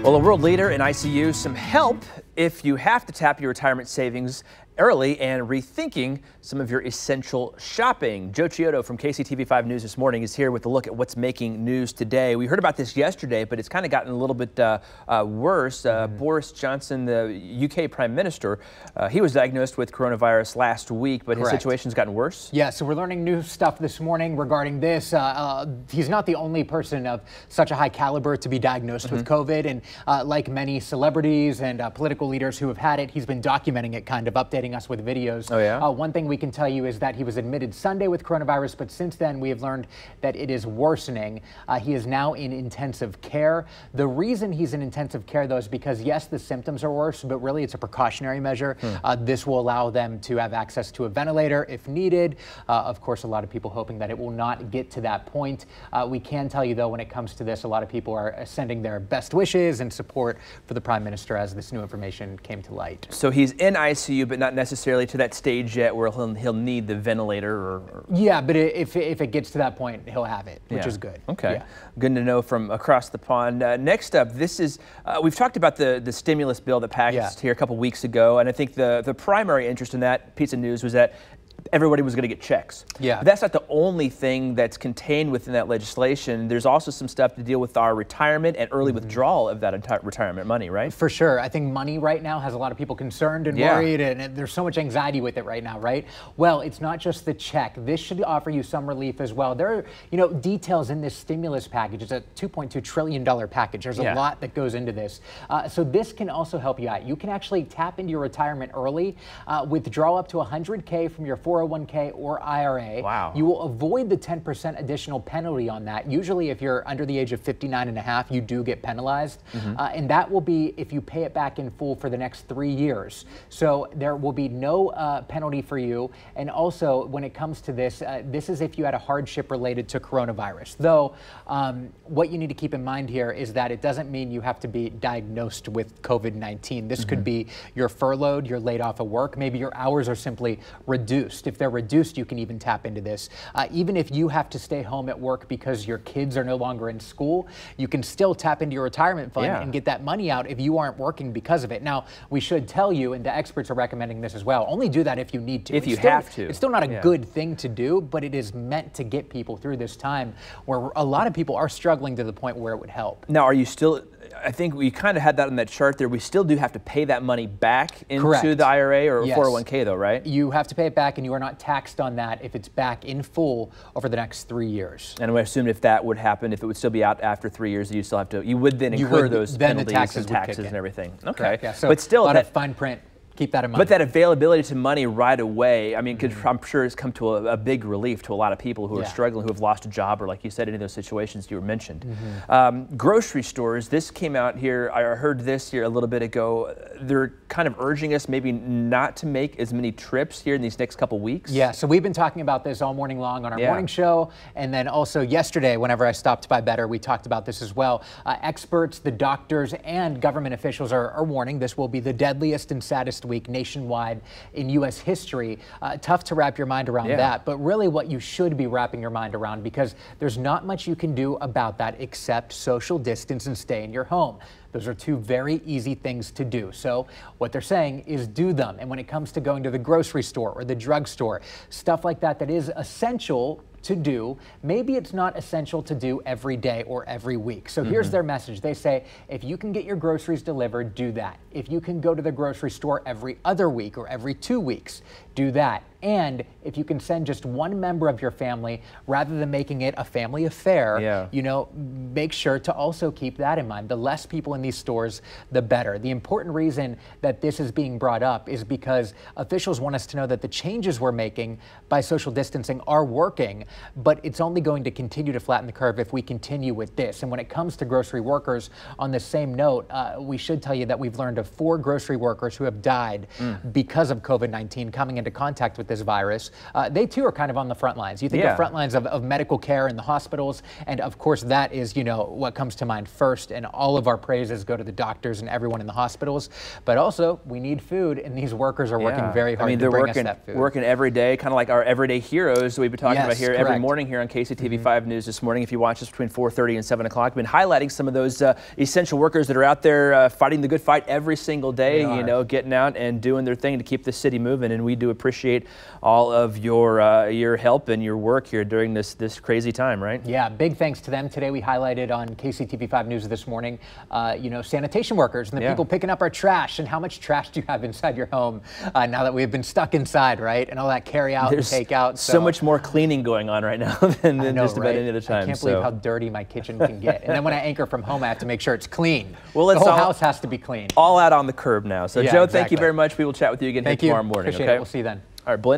Well, a world leader in ICU, some help if you have to tap your retirement savings early and rethinking some of your essential shopping. Joe Chiodo from KCTV5 News this morning is here with a look at what's making news today. We heard about this yesterday, but it's kind of gotten a little bit worse. Boris Johnson, the UK Prime Minister, he was diagnosed with coronavirus last week, but his situation's gotten worse. Yeah, so we're learning new stuff this morning regarding this. He's not the only person of such a high caliber to be diagnosed with COVID, and like many celebrities and political leaders who have had it, he's been documenting it, kind of updating us with videos. Oh, yeah? One thing we can tell you is that he was admitted Sunday with coronavirus, but since then we have learned that it is worsening. He is now in intensive care. The reason he's in intensive care, though, is because, yes, the symptoms are worse, but really it's a precautionary measure. This will allow them to have access to a ventilator if needed. Of course, a lot of people hoping that it will not get to that point. We can tell you, though, when it comes to this, a lot of people are sending their best wishes and support for the Prime Minister as this new information came to light. So he's in ICU, but not necessarily to that stage yet where he'll need the ventilator or... Yeah, but if it gets to that point, he'll have it, which is good. Okay, yeah. Good to know from across the pond. Next up, this is, we've talked about the stimulus bill that passed here a couple weeks ago, and I think the primary interest in that piece of news was that everybody was going to get checks. Yeah. But that's not the only thing that's contained within that legislation. There's also some stuff to deal with our retirement and early withdrawal of that entire retirement money, right? For sure. I think money right now has a lot of people concerned and worried, and there's so much anxiety with it right now, right? Well, it's not just the check. This should offer you some relief as well. There are, details in this stimulus package. It's a $2.2 trillion package. There's a lot that goes into this. So this can also help you out. You can actually tap into your retirement early, withdraw up to $100K from your 401k or IRA. Wow. You will avoid the 10% additional penalty on that. Usually if you're under the age of 59 and a half, you do get penalized. And that will be if you pay it back in full for the next 3 years. So there will be no penalty for you. And also when it comes to this, this is if you had a hardship related to coronavirus. Though what you need to keep in mind here is that it doesn't mean you have to be diagnosed with COVID-19. This could be you're furloughed, you're laid off of work, maybe your hours are simply reduced. If they're reduced, you can even tap into this. Even if you have to stay home at work because your kids are no longer in school, you can still tap into your retirement fund and get that money out if you aren't working because of it. Now, we should tell you, and the experts are recommending this as well, only do that if you need to. If you have to. It's still not a good thing to do, but it is meant to get people through this time where a lot of people are struggling to the point where it would help. Now, are you still... I think we kind of had that on that chart there. We still do have to pay that money back into the IRA or 401k though, right? You have to pay it back and you are not taxed on that if it's back in full over the next 3 years. And I assume if that would happen, if it would still be out after 3 years, you still have to, you would then incur those penalties and taxes and everything. Okay. Yeah, so but still, a lot of fine print. Keep that in mind. But that availability to money right away, I mean, because I'm sure it's come to a big relief to a lot of people who are struggling, who have lost a job, or like you said, any of those situations you were mentioned. Grocery stores, this came out here, I heard this here a little bit ago, they're kind of urging us maybe not to make as many trips here in these next couple weeks. Yeah, so we've been talking about this all morning long on our morning show, and then also yesterday, whenever I stopped by Better, we talked about this as well. Experts, the doctors, and government officials are warning this will be the deadliest and saddest week nationwide in U.S. history. Tough to wrap your mind around that, but really what you should be wrapping your mind around, because there's not much you can do about that except social distance and stay in your home. Those are two very easy things to do. So what they're saying is do them. And when it comes to going to the grocery store or the drugstore, stuff like that that is essential to do, maybe it's not essential to do every day or every week. So here's their message. They say, if you can get your groceries delivered, do that. If you can go to the grocery store every other week or every 2 weeks, do that. And if you can send just one member of your family, rather than making it a family affair, make sure to also keep that in mind. The less people in these stores, the better. The important reason that this is being brought up is because officials want us to know that the changes we're making by social distancing are working, but it's only going to continue to flatten the curve if we continue with this. And when it comes to grocery workers, on the same note, we should tell you that we've learned of 4 grocery workers who have died because of COVID-19 coming into contact with with this virus, they too are kind of on the front lines. You think of front lines of medical care in the hospitals, and of course that is, you know, what comes to mind first, and all of our praises go to the doctors and everyone in the hospitals. But also, we need food, and these workers are working very hard to bring us that food. Working every day, kind of like our everyday heroes that we've been talking about here every morning here on KCTV 5 News this morning. If you watch us between 4:30 and 7 o'clock, we've been highlighting some of those essential workers that are out there fighting the good fight every single day, you know, getting out and doing their thing to keep the city moving. And we do appreciate all of your help and your work here during this crazy time, right? Yeah, big thanks to them. Today we highlighted on KCTV 5 News this morning, you know, sanitation workers and the people picking up our trash. And how much trash do you have inside your home now that we've been stuck inside, right? And all that carry out and take out. So much more cleaning going on right now than just about any other time. I can't believe how dirty my kitchen can get. And then when I anchor from home, I have to make sure it's clean. Well, the whole house has to be clean. All out on the curb now. So Joe, thank you very much. We will chat with you again here tomorrow morning. Appreciate it. We'll see you then. All right,